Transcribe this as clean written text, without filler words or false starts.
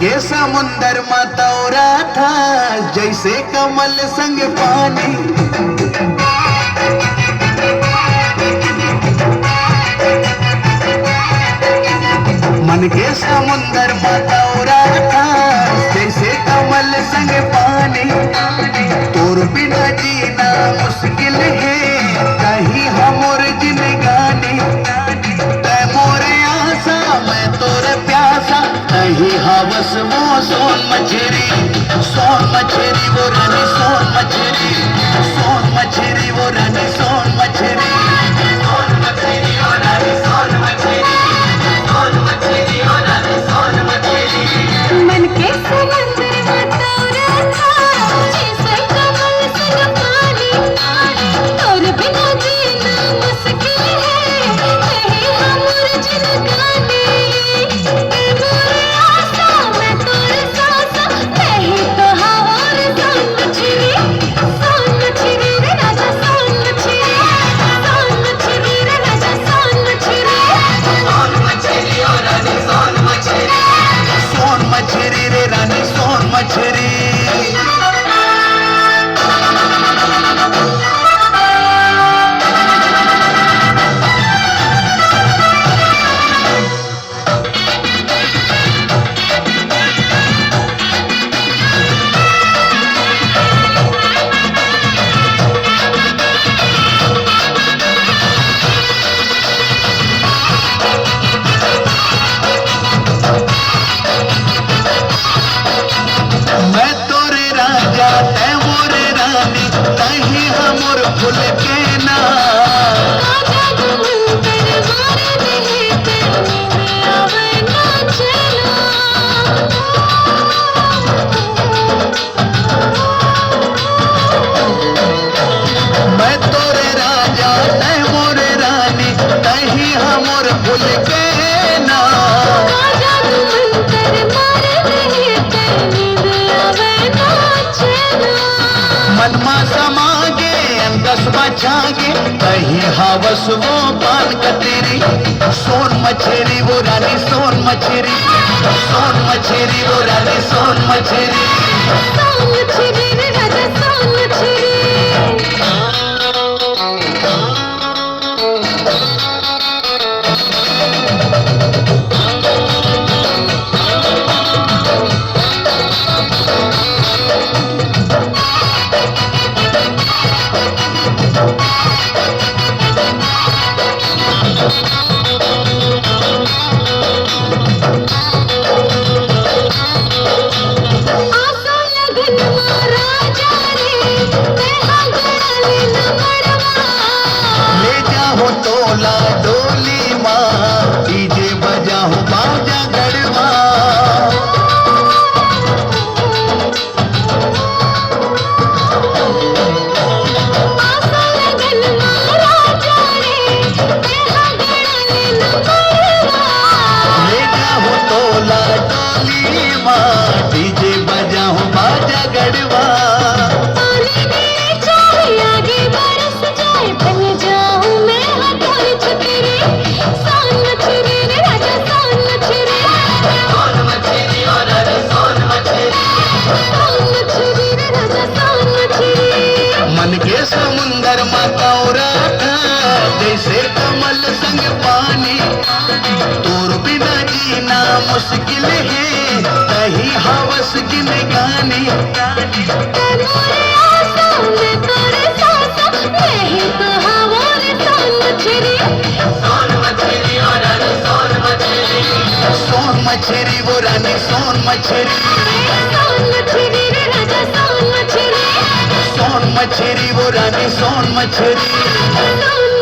के समुंदर मतौरा था जैसे कमल संग पानी। मन के समुंदर मतौरा था जैसे कमल संग पानी। तोर बिना जीना मुश्किल है कहीं हमर जिंदगानी। तै मोरे आशा मैं तोरे प्यासा कहीं हवस वो सोन मछरी। सोन मछरी वो रानी सोन मछरी। सोन मछरी वो रानी सोन मछरी। सोन मछरी वो रानी सोन मछरी। सोन मछरी वो रानी सोन मछरी। मन के समुंदर मतौरा था जैसे कमल संग पानी। तोर बिना जीना मुश्किल है कहीं हमर जिंदगानी। तै मोरे आशा मैं तोरे सासा कहीं तो हवार सोन मछरी। सोन मछरी रे राजा सोन मछरी। सोन मछरी रे राजा सोन मछरी। सोन मछरी ओ रानी सोन मछरी। सोन मछरी रे रानी सोन मछरी। मैं तोरे राजा तै मोरे रानी कहीं हमर भूल के ना। आजा घुमंतर मारे दिल पे नींद आवे ना चला। मैं तोरे राजा तै मोरे रानी कहीं हमर भूल के ना। आजा घुमंतर मारे दिल पे नींद आवे ना चला। मनमा समागे अंगसमा छागे कहीं हवस वो पान कतेरी। सोन मछरी वो रानी सोन मछरी। सोन मछरी वो रानी सोन मछरी। सोन मछरी रे राजा सोन मछरी। आसो लगन मारा जा रे तेहा गड़ाले न मड़वा। ले जाओ तोला डोली माँ डीजे बजाओ बाजा गड़वा। आसो लगन मारा जा रे तेहा गड़ाले न मड़वा। ले जाओ तोला डोली माँ डीजे बजाओ बाजा गड़वा। पानी मेरे चाहे आगे बरस जाए बन जाऊं मैं हथौड़ी छतरी। सोन मछरी रे राजा सोन मछरी। सोन मछरी और रानी सोन मछरी। सोन मछरी रे राजा सोन मछरी। मन के समुंदर मतौरा था जैसे कमल संग पानी। तोर बिना जीना मुश्किल है कहीं हवस जिंदगानी। तै मोरे आशा मैं तोरे सासा नहीं तो हवार सोन मछरी। सोन मछरी और रानी सोन मछरी। सोन मछरी वो रानी सोन मछरी। सोन मछरी रे राजा सोन मछरी। सोन मछरी वो रानी सोन मछरी। सोन